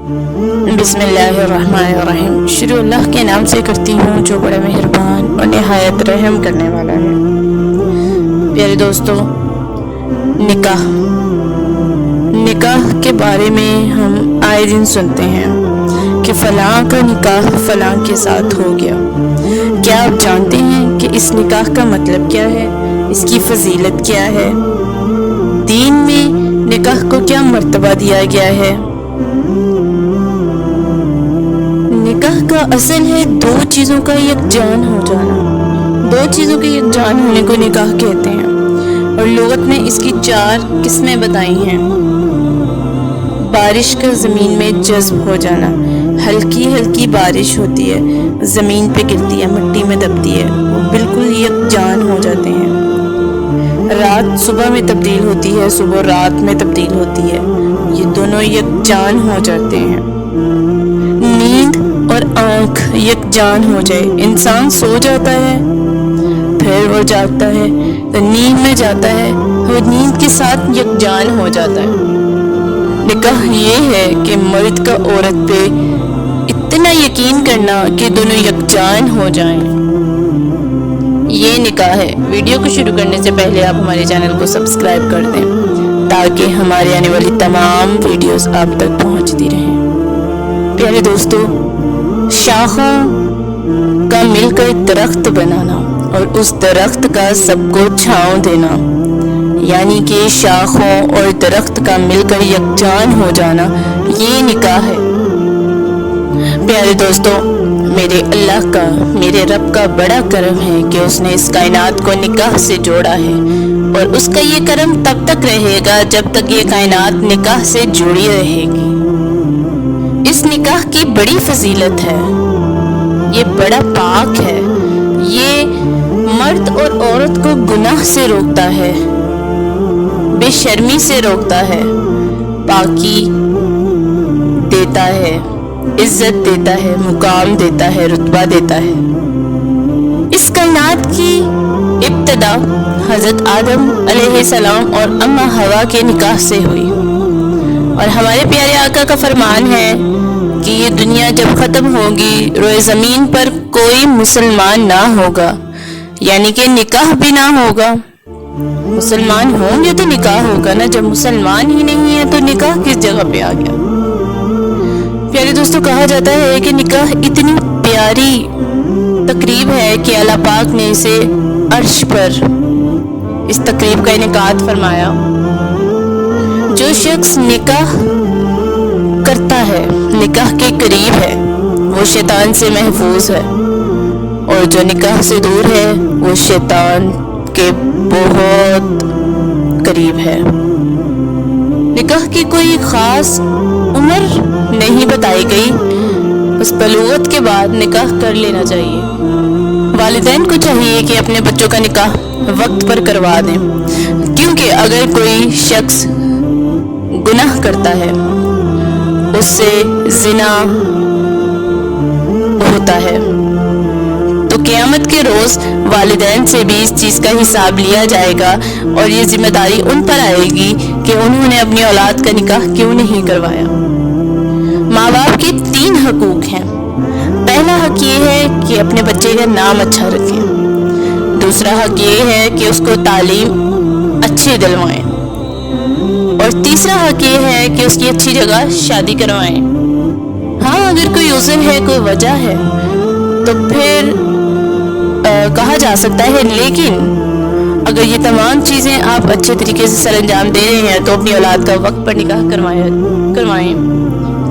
बिस्मिल्लाहिर्रहमानिर्रहीम। शुरू अल्लाह के नाम से करती हूँ जो बड़ा मेहरबान और निहायत रहम करने वाला है। प्यारे दोस्तों, निकाह के बारे में हम आए दिन सुनते हैं कि फ़लाँ का निकाह फ़लाँ के साथ हो गया। क्या आप जानते हैं कि इस निकाह का मतलब क्या है, इसकी फजीलत क्या है, दीन में निकाह को क्या मर्तबा दिया गया है? निकाह का असल है दो चीज़ों का यकजान हो जाना। दो चीज़ों के यकजान होने को निकाह कहते हैं और लुगत में इसकी 4 किस्में बताई हैं। बारिश का ज़मीन में जज्ब हो जाना, हल्की हल्की बारिश होती है, ज़मीन पे गिरती है, मिट्टी में दबती है, वो बिल्कुल यकजान हो जाते हैं। रात सुबह में तब्दील होती है, सुबह रात में तब्दील होती है, ये दोनों यकजान हो जाते हैं। नींद और आँख यकजान हो जाए, इंसान सो जाता है फिर वो जागता है तो नींद में जाता है और नींद के साथ यकजान हो जाता है। निकाह ये है कि मर्द का औरत पे इतना यकीन करना कि दोनों यकजान हो जाएं, ये निकाह है। वीडियो को शुरू करने से पहले आप हमारे चैनल को सब्सक्राइब कर दें ताकि हमारे आने वाली तमाम वीडियोस आप तक पहुंचती रहें। प्यारे दोस्तों, शाखों का मिलकर दरख्त बनाना और उस दरख्त का सबको छांव देना, यानी कि शाखों और दरख्त का मिलकर यकजान हो जाना, ये निकाह है। प्यारे दोस्तों, मेरे अल्लाह का, मेरे रब का बड़ा करम है कि उसने इस कायनात को निकाह से जोड़ा है और उसका ये करम तब तक रहेगा जब तक ये कायनात निकाह से जुड़ी रहेगी। इस निकाह की बड़ी फजीलत है, ये बड़ा पाक है, ये मर्द और औरत को गुनाह से रोकता है, बेशर्मी से रोकता है, पाकी देता है, इज्जत देता है, मुकाम देता है, रुतबा देता है। इस कायनात की इब्तिदा हज़रत आदम अलैहिस्सलाम और अम्मा हवा के निकाह से हुई और हमारे प्यारे आका का फरमान है कि ये दुनिया जब ख़त्म होगी, रोए ज़मीन पर कोई मुसलमान ना होगा, यानी कि निकाह भी ना होगा। मुसलमान होंगे तो निकाह होगा ना, जब मुसलमान ही नहीं है तो निकाह किस जगह पे आ गया? प्यारे दोस्तों, कहा जाता है कि निकाह इतनी प्यारी तकरीब है कि अल्लाह पाक ने इसे अर्श पर इस तकरीब का इनेकाद फरमाया। जो शख्स निकाह करता है, निकाह के करीब है, वो शैतान से महफूज है और जो निकाह से दूर है वो शैतान के बहुत करीब है। निकाह की कोई ख़ास उम्र नहीं बताई गई, बस बलूगत के बाद निकाह कर लेना चाहिए। वालिदैन को चाहिए कि अपने बच्चों का निकाह वक्त पर करवा दें, क्योंकि अगर कोई शख्स गुनाह करता है, उससे जिना होता है, तो क़यामत के रोज़ वालिदैन से भी इस चीज़ का हिसाब लिया जाएगा और ये जिम्मेदारी उन पर आएगी कि उन्होंने अपनी औलाद का निकाह क्यों नहीं करवाया। माँ बाप के 3 हकूक़ हैं। पहला हक ये है कि अपने बच्चे का नाम अच्छा रखें, दूसरा हक ये है कि उसको तालीम अच्छी दिलवाएं और तीसरा हक ये है कि उसकी अच्छी जगह शादी करवाएं। हाँ, अगर कोई उज़र है, कोई वजह है तो फिर कहा जा सकता है, लेकिन अगर ये तमाम चीज़ें आप अच्छे तरीके से सरअंजाम दे रहे हैं तो अपनी औलाद का वक्त पर निकाह करवाएं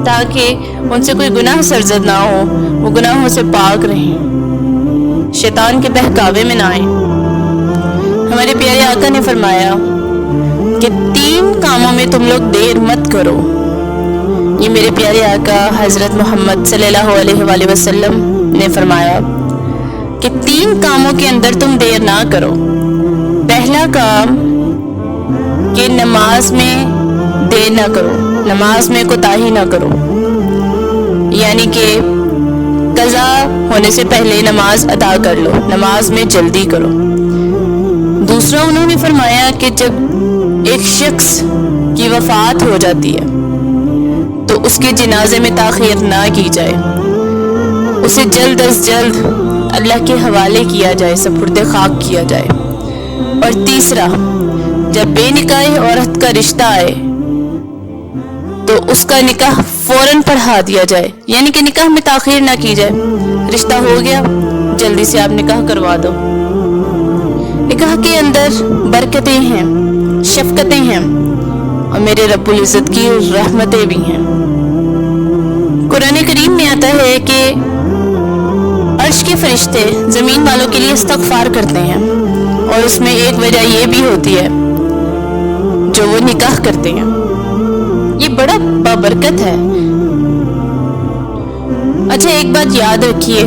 ताकि उनसे कोई गुनाह सरजद ना हो, वो गुनाहों से पाक रहें, शैतान के बहकावे में ना आए। हमारे प्यारे आका ने फरमाया कि 3 कामों में तुम लोग देर मत करो। ये मेरे प्यारे आका हज़रत मोहम्मद सल्लल्लाहु अलैहि वसल्लम ने फरमाया कि 3 कामों के अंदर तुम देर ना करो। पहला काम कि नमाज में देर ना करो, नमाज में कोताही ना करो, यानी कि कज़ा होने से पहले नमाज अदा कर लो, नमाज में जल्दी करो। दूसरा उन्होंने फरमाया कि जब एक शख्स की वफ़ात हो जाती है तो اس کے جنازے میں تاخیر نہ کی جائے، اسے جلد از جلد اللہ کے حوالے کیا جائے، سپرد خاک کیا جائے۔ اور تیسرا، جب بے نکاح عورت کا رشتہ آئے تو اس کا نکاح فوراً پڑھا دیا جائے، یعنی کہ نکاح میں تاخیر نہ کی جائے۔ رشتہ ہو گیا، جلدی سے آپ نکاح کروا دو۔ نکاح کے اندر برکتیں ہیں، شفقتیں ہیں، اور میرے رب العزت کی رحمتیں بھی ہیں۔ قرآن کریم میں آتا ہے کہ عرش کے فرشتے زمین والوں کے لیے استغفار کرتے ہیں، اور اس میں ایک وجہ یہ بھی ہوتی ہے جو وہ نکاح کرتے ہیں۔ یہ بڑا بابرکت ہے۔ اچھا، ایک بات یاد رکھیے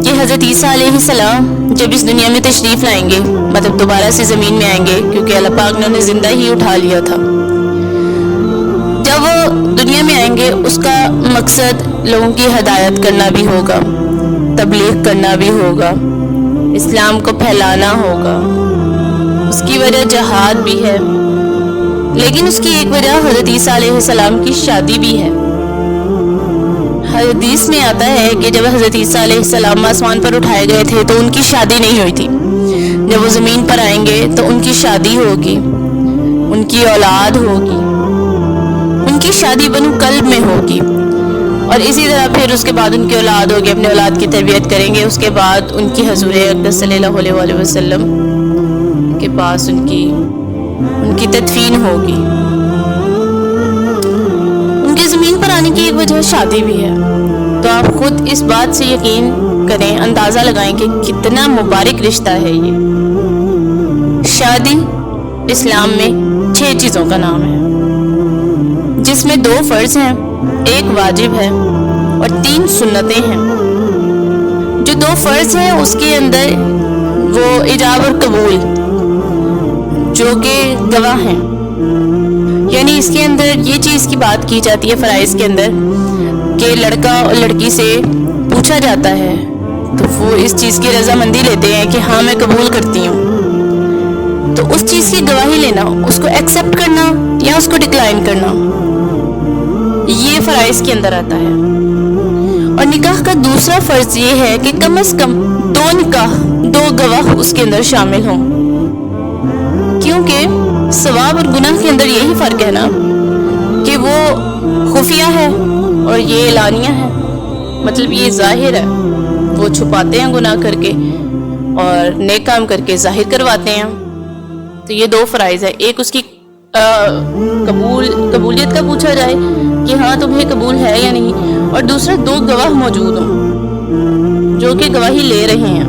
کہ حضرت عیسیٰ علیہ السلام جب اس دنیا میں تشریف لائیں گے، مطلب دوبارہ سے زمین میں آئیں گے، کیونکہ اللہ پاک نے انہیں زندہ ہی اٹھا لیا تھا، جب وہ دنیا میں آئیں گے اس کا مقصد لوگوں کی ہدایت کرنا بھی ہوگا، تبلیغ کرنا بھی ہوگا، اسلام کو پھیلانا ہوگا۔ اس کی وجہ جہاد بھی ہے، لیکن اس کی ایک وجہ حضرت عیسیٰ علیہ السلام کی شادی بھی ہے۔ حدیث میں آتا ہے کہ جب حضرت عیسیٰ علیہ السلام آسمان پر اٹھائے گئے تھے تو ان کی شادی نہیں ہوئی تھی۔ جب وہ زمین پر آئیں گے تو ان کی شادی ہوگی، ان کی اولاد ہوگی، ان کی شادی بنو قلب میں ہوگی، اور اسی طرح پھر اس کے بعد ان کی اولاد ہوگی، اپنے اولاد کی تربیت کریں گے، اس کے بعد ان کی حضور اقدس صلی اللہ علیہ وسلم کے پاس ان کی تدفین ہوگی۔ ان کے زمین پر آنے کی ایک وجہ شادی بھی ہے۔ تو آپ خود اس بات سے یقین کریں، اندازہ لگائیں کہ کتنا مبارک رشتہ ہے یہ۔ شادی اسلام میں 6 چیزوں کا نام ہے، جس میں 2 فرض ہیں، 1 واجب ہے اور 3 سنتیں ہیں۔ جو 2 فرض ہیں اس کے اندر وہ ایجاب اور قبول جو کہ گواہ ہیں، یعنی اس کے اندر یہ چیز کی بات کی جاتی ہے فرائض کے اندر کہ لڑکا اور لڑکی سے پوچھا جاتا ہے تو وہ اس چیز کی رضامندی لیتے ہیں کہ ہاں میں قبول کرتی ہوں، تو اس چیز کی گواہی لینا، اس کو ایکسیپٹ کرنا یا اس کو ڈکلائن کرنا، یہ فرائض کے اندر آتا ہے۔ اور نکاح کا دوسرا فرض یہ ہے کہ کم از کم 2 نکاح، 2 گواہ اس کے اندر شامل ہوں، کیونکہ ثواب اور گناہ کے اندر یہی فرق ہے نا کہ وہ خفیہ ہے اور یہ اعلانیہ ہے، مطلب یہ ظاہر ہے، وہ چھپاتے ہیں گناہ کر کے اور نیک کام کر کے ظاہر کرواتے ہیں۔ تو یہ 2 فرائض ہے، ایک اس کی قبولیت کا پوچھا جائے کہ ہاں تمہیں قبول ہے یا نہیں، اور دوسرا 2 گواہ موجود ہوں جو کہ گواہی لے رہے ہیں۔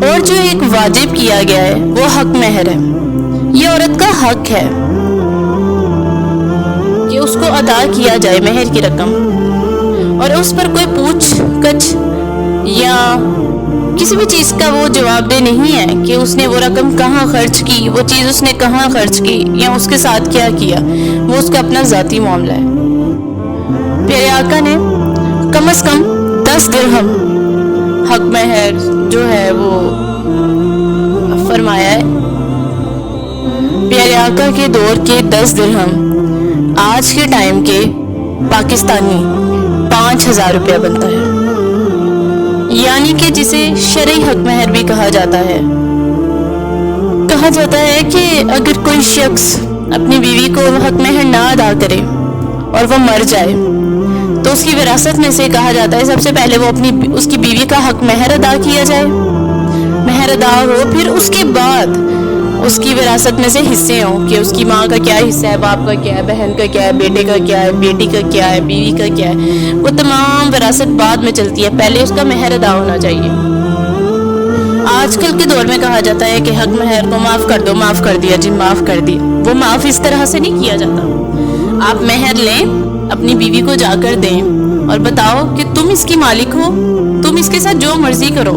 اور جو ایک واجب کیا گیا ہے وہ حق مہر ہے، یہ عورت کا حق ہے کہ اس کو ادا کیا جائے مہر کی رقم، اور اس پر کوئی پوچھ گچھ یا کسی بھی چیز کا وہ جواب دہ نہیں ہے کہ اس نے وہ رقم کہاں خرچ کی، وہ چیز اس نے کہاں خرچ کی یا اس کے ساتھ کیا کیا، وہ اس کا اپنا ذاتی معاملہ ہے۔ پیارے آقا نے کم از کم 10 درہم حق مہر جو ہے وہ فرمایا ہے۔ پیارے آقا کے دور کے 10 درہم آج کے ٹائم کے پاکستانی 5000 روپیہ بنتا ہے، یعنی کہ جسے شرعی حق مہر بھی کہا جاتا ہے۔ کہا جاتا ہے کہ اگر کوئی شخص اپنی بیوی کو حق مہر نہ ادا کرے اور وہ مر جائے تو اس کی وراثت میں سے کہا جاتا ہے سب سے پہلے وہ اس کی بیوی کا حق مہر ادا کیا جائے، مہر ادا ہو، پھر اس کے بعد اس کی وراثت میں سے حصے ہوں کہ اس کی ماں کا کیا حصہ ہے، باپ کا کیا ہے، بہن کا کیا ہے، بیٹے کا کیا ہے، بیٹی کا کیا ہے، بیوی کا کیا ہے، وہ تمام وراثت بعد میں چلتی ہے، پہلے اس کا مہر ادا ہونا چاہیے۔ آج کل کے دور میں کہا جاتا ہے کہ حق مہر کو معاف کر دو، معاف کر دیا جی، معاف کر دی۔ وہ معاف اس طرح سے نہیں کیا جاتا۔ آپ مہر لیں، اپنی بیوی کو جا کر دیں اور بتاؤ کہ تم اس کی مالک ہو، تم اس کے ساتھ جو مرضی کرو،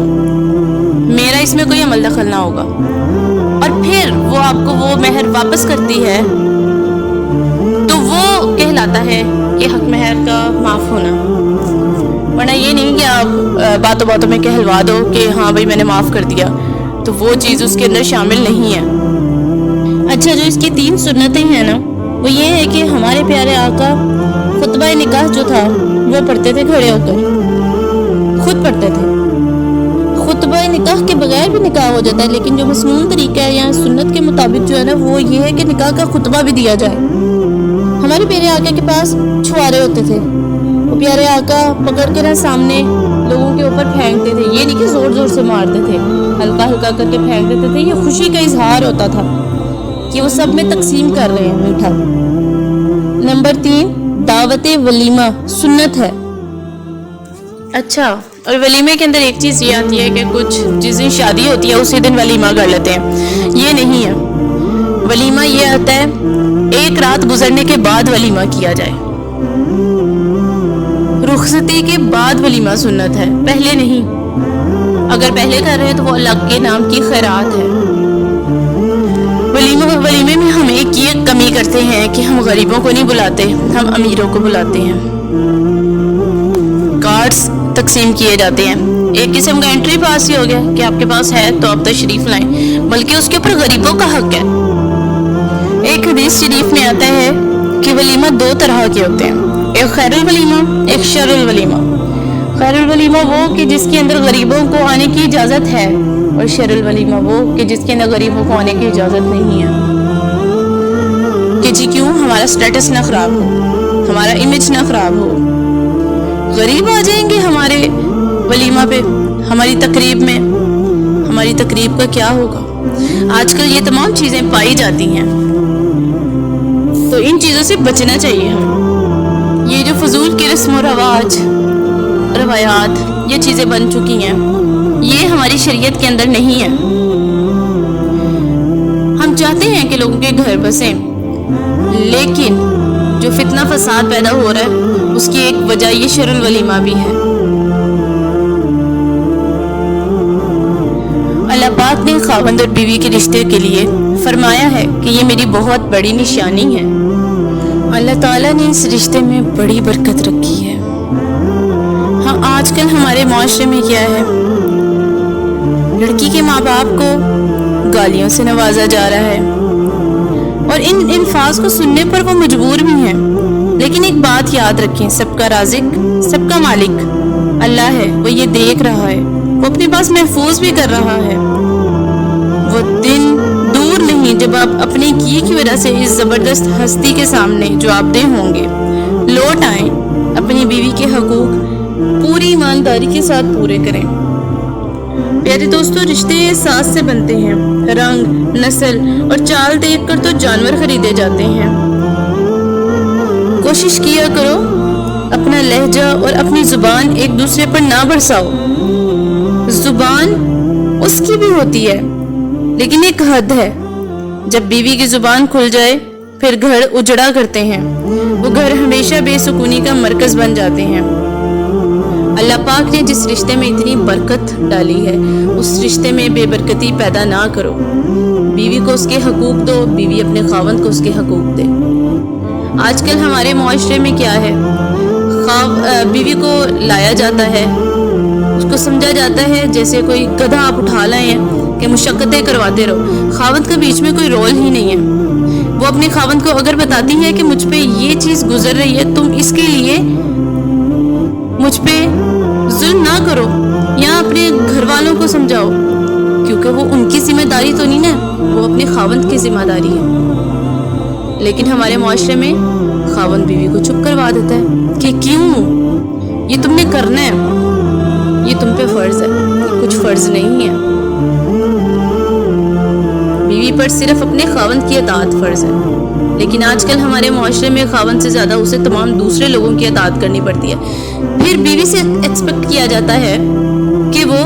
میرا اس میں کوئی عمل دخل نہ ہوگا، اور پھر وہ آپ کو وہ مہر واپس کرتی ہے تو وہ کہلاتا ہے کہ حق مہر کا معاف ہونا۔ ورنہ یہ نہیں کہ آپ باتوں باتوں میں کہلوا دو کہ ہاں بھائی میں نے معاف کر دیا، تو وہ چیز اس کے اندر شامل نہیں ہے۔ اچھا، جو اس کی 3 سنتیں ہیں نا، وہ یہ ہے کہ ہمارے پیارے آقا खुतबा निकाह जो था वो पढ़ते थे खड़े होकर, खुद पढ़ते थे। खुतबा निकाह के बगैर भी निकाह हो जाता है, लेकिन जो मसनून तरीका है या सुन्नत के मुताबिक जो है ना वो ये है कि निकाह का खुतबा भी दिया जाए। हमारे प्यारे आका के पास छुआरे होते थे, वो प्यारे आका पकड़ के ना सामने लोगों के ऊपर फेंकते थे। ये नहीं कि जोर जोर से मारते थे, हल्का हल्का करके फेंक देते थे। ये खुशी का इजहार होता था कि वो सब में तकसीम कर रहे हैं मीठा। नंबर 3, दावत वलीमा सुन्नत है। अच्छा, और वलीमे के अंदर एक चीज़ ये आती है कि कुछ जिस दिन शादी होती है उसी दिन वलीमा कर लेते हैं। ये नहीं है, वलीमा ये आता है एक रात गुजरने के बाद वलीमा किया जाए। रुखसती के बाद वलीमा सुन्नत है, पहले नहीं। अगर पहले कर रहे हैं तो वो अल्लाह के नाम की खैरात है। वलीमे में हम एक ये कमी करते हैं कि हम गरीबों को नहीं बुलाते, हम अमीरों को बुलाते हैं। कार्ड्स तकसीम किए जाते हैं। एक किस्म का एंट्री पास ही हो गया कि आपके पास है तो आप तशरीफ लाएं, बल्कि उसके ऊपर गरीबों का हक है। एक हदीस शरीफ में आता है कि वलीमा 2 तरह के होते हैं, एक खैरुल वलीमा, एक शरुल वलीमा। खैरुल वलीमा वो कि जिसके अंदर गरीबों को आने की इजाज़त है, और शरुल वलीमा वो कि जिसके अंदर गरीबों को आने की इजाज़त नहीं है। कि जी क्यों, हमारा स्टेटस ना ख़राब हो, हमारा इमेज ना ख़राब हो। गरीब आ जाएंगे हमारे वलीमा पे, हमारी तकरीब में, हमारी तकरीब का क्या होगा। आजकल ये तमाम चीज़ें पाई जाती हैं, तो इन चीज़ों से बचना चाहिए हमें। ये जो फजूल की रस्म और रवाज रवायात ये चीज़ें बन चुकी हैं, ये हमारी शरीयत के अंदर नहीं है। हम चाहते हैं कि लोगों के घर बसें, लेकिन जो फितना फसाद पैदा हो रहा है उसकी एक वजह ये शरुल वलीमा भी है। अल्लाह पाक ने खावंद और बीवी के रिश्ते के लिए फरमाया है कि ये मेरी बहुत बड़ी निशानी है। अल्लाह ताला ने इस रिश्ते में बड़ी बरकत रखी है। हाँ, आजकल हमारे माशरे में क्या है, लड़की के माँ बाप को गालियों से नवाजा जा रहा है और इन अल्फाज को सुनने पर वो मजबूर भी हैं। लेकिन एक बात याद रखें, सबका राज़िक सबका मालिक अल्लाह है, वो ये देख रहा है, वो अपने पास महफूज भी कर रहा है। वो दिन दूर नहीं जब आप अपने किए की वजह से इस ज़बरदस्त हस्ती के सामने जवाबदेह होंगे। लौट आएं, अपनी बीवी के हकूक पूरी ईमानदारी के साथ पूरे करें। प्यारे दोस्तों, रिश्ते एहसास से बनते हैं, रंग, नस्ल और चाल देखकर तो जानवर खरीदे जाते हैं। कोशिश किया करो अपना लहजा और अपनी जुबान एक दूसरे पर ना बरसाओ। जुबान उसकी भी होती है, लेकिन एक हद है। जब बीवी की जुबान खुल जाए फिर घर उजड़ा करते हैं, वो घर हमेशा बेसुकूनी का मरकज बन जाते हैं। अल्लाह पाक ने जिस रिश्ते में इतनी बरकत डाली है, उस रिश्ते में बेबरकती पैदा ना करो। बीवी को उसके हकूक दो, बीवी अपने खावंद को उसके हकूक दे। आजकल हमारे मुआशरे में क्या है, बीवी को लाया जाता है, उसको समझा जाता है जैसे कोई गधा आप उठा लाए हैं कि मुशक्कतें करवाते रहो। खावंद का बीच में कोई रोल ही नहीं है। वो अपने खावंद को अगर बताती है कि मुझ पे ये चीज़ गुजर रही है, तुम इसके लिए मुझ पे जुल्म ना करो, या अपने घर वालों को समझाओ, क्योंकि वो उनकी जिम्मेदारी तो नहीं ना, वो अपने खावंद की जिम्मेदारी है। लेकिन हमारे मुआशरे में खावंद बीवी को चुप करवा देता है कि क्यों, ये तुमने करना है, ये तुम पे फर्ज है। कुछ फर्ज नहीं है, बीवी पर सिर्फ अपने खावंद की अताअत फर्ज है। लेकिन आजकल हमारे मुआशरे में खावंद से ज़्यादा उसे तमाम दूसरे लोगों की अताअत करनी पड़ती है। फिर बीवी से एक्सपेक्ट किया जाता है कि वो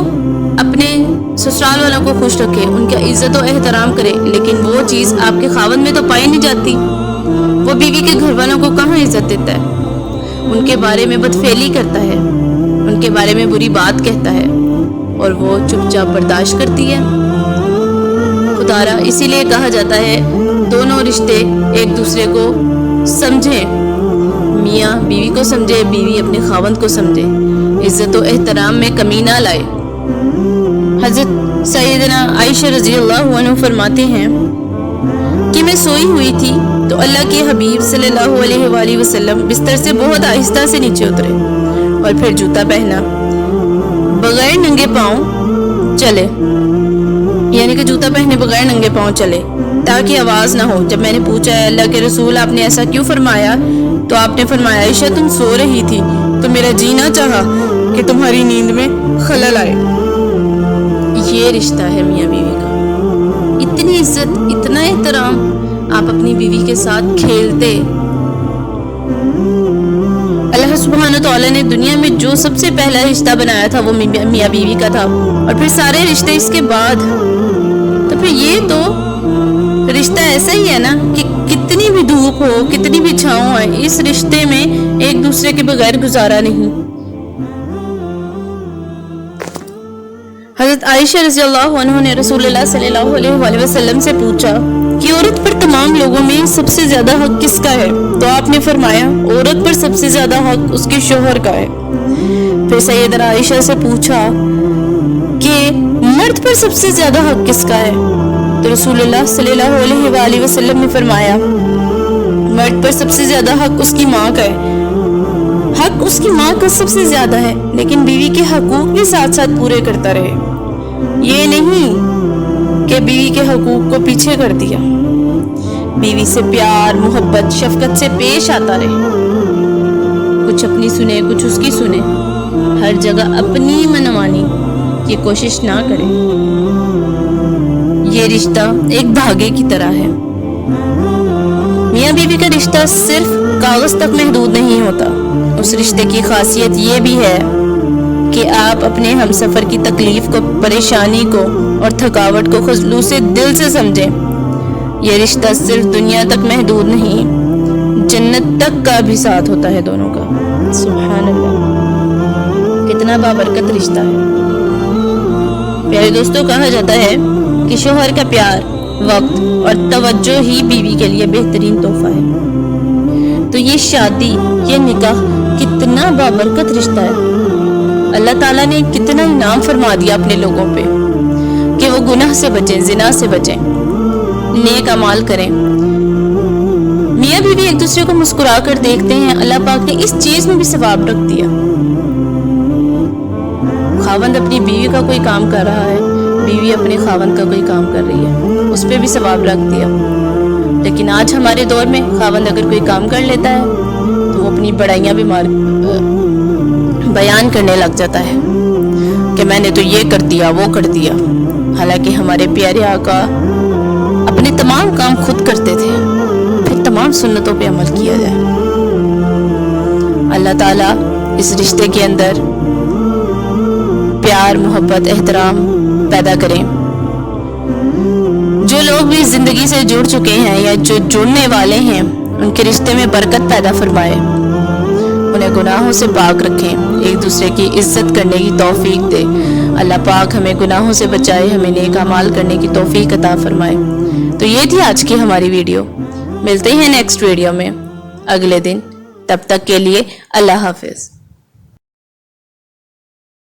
अपने ससुराल वालों को खुश रखे, उनका इज्जत और एहतराम करे, लेकिन वो चीज़ आपके खावंद में तो पाई नहीं जाती। वो बीवी के घर वालों को कहाँ इज्जत देता है, उनके बारे में बदफेली करता है, उनके बारे में बुरी बात कहता है, और वो चुपचाप बर्दाश्त करती है। खुदारा, इसीलिए कहा जाता है दोनों रिश्ते एक दूसरे को समझें, मियाँ बीवी को समझे, बीवी अपने खावंद को समझे, इज्जत और एहतराम में कमी ना लाए। हज़रत सैयदना आयशा रज़ी अल्लाहु अन्हा फरमाते हैं कि मैं सोई हुई थी تو اللہ کے حبیب صلی اللہ علیہ وآلہ وسلم بستر سے بہت آہستہ سے نیچے اترے اور پھر جوتا پہنا، بغیر ننگے پاؤں چلے، یعنی کہ جوتا پہنے بغیر ننگے پاؤں چلے تاکہ آواز نہ ہو۔ جب میں نے پوچھا ہے اللہ کے رسول آپ نے ایسا کیوں فرمایا، تو آپ نے فرمایا عائشہ تم سو رہی تھی تو میرا جینا چاہا کہ تمہاری نیند میں خلل آئے۔ یہ رشتہ ہے میاں بیوی کا، اتنی عزت، اتنا احترام، آپ اپنی بیوی کے ساتھ کھیلتے۔ اللہ سبحانہ تعالیٰ نے دنیا میں جو سب سے پہلا رشتہ بنایا تھا وہ میاں بیوی کا تھا، اور پھر سارے رشتے اس کے بعد۔ تو پھر یہ تو رشتہ ایسا ہی ہے نا کہ کتنی بھی دھوپ ہو، کتنی بھی چھاؤں ہے، اس رشتے میں ایک دوسرے کے بغیر گزارا نہیں۔ حضرت عائشہ رضی اللہ عنہ نے رسول اللہ صلی اللہ علیہ وآلہ وسلم سے پوچھا کہ عورت پر تمام لوگوں میں سب سے زیادہ حق کس کا ہے، تو آپ نے فرمایا عورت پر سب سے زیادہ حق اس کے شوہر کا ہے۔ پھر سیدہ عائشہ سے پوچھا کہ مرد پر سب سے زیادہ حق کس کا ہے، تو رسول اللہ صلی اللہ علیہ وآلہ وسلم نے فرمایا مرد پر سب سے زیادہ حق اس کی ماں کا ہے۔ حق اس کی ماں کا سب سے زیادہ ہے، لیکن بیوی کے حقوق بھی ساتھ ساتھ پورے کرتا رہے، یہ نہیں کہ بیوی کے حقوق کو پیچھے کر دیا، بیوی سے پیار، محبت، شفقت سے پیش آتا رہے، کچھ اپنی سنے کچھ اس کی سنے، ہر جگہ اپنی منمانی کی کوشش نہ کرے۔ یہ رشتہ ایک دھاگے کی طرح ہے۔ میاں بیوی کا رشتہ صرف کاغذ تک محدود نہیں ہوتا، اس رشتے کی خاصیت یہ بھی ہے کہ آپ اپنے ہمسفر کی تکلیف کو، پریشانی کو اور تھکاوٹ کو خلوص دل سے سمجھیں۔ یہ رشتہ صرف دنیا تک محدود نہیں، جنت تک کا بھی ساتھ ہوتا ہے دونوں کا۔ سبحان اللہ، کتنا بابرکت رشتہ ہے۔ پیارے دوستوں، کہا جاتا ہے کہ شوہر کا پیار، وقت اور توجہ ہی بیوی کے لیے بہترین تحفہ ہے۔ تو یہ شادی، یہ نکاح کتنا بابرکت رشتہ ہے۔ اللہ تعالیٰ نے کتنا انعام فرما دیا اپنے لوگوں پہ کہ وہ گناہ سے بچیں، زنا سے بچیں، نیک اعمال کریں۔ میاں بیوی ایک دوسرے کو مسکرا کر دیکھتے ہیں، اللہ پاک نے اس چیز میں بھی ثواب رکھ دیا۔ خاوند اپنی بیوی کا کوئی کام کر رہا ہے، بیوی اپنے خاوند کا کوئی کام کر رہی ہے، اس پہ بھی ثواب رکھ دیا۔ لیکن آج ہمارے دور میں خاوند اگر کوئی کام کر لیتا ہے تو وہ اپنی بڑائیاں بھی بیان کرنے لگ جاتا ہے کہ میں نے تو یہ کر دیا، وہ کر دیا، حالانکہ ہمارے پیارے آقا اپنے تمام کام خود کرتے تھے، پھر تمام سنتوں پہ عمل کیا جائے۔ اللہ تعالیٰ اس رشتے کے اندر پیار، محبت، احترام پیدا کریں۔ جو لوگ بھی زندگی سے جڑ چکے ہیں یا جو جڑنے والے ہیں، ان کے رشتے میں برکت پیدا فرمائے، انہیں گناہوں سے پاک رکھیں، ایک دوسرے کی عزت کرنے کی توفیق دے۔ اللہ پاک ہمیں گناہوں سے بچائے، ہمیں نیک اعمال کرنے کی توفیق عطا فرمائے۔ تو یہ تھی آج کی ہماری ویڈیو، ملتے ہیں نیکسٹ ویڈیو میں اگلے دن، تب تک کے لیے اللہ حافظ۔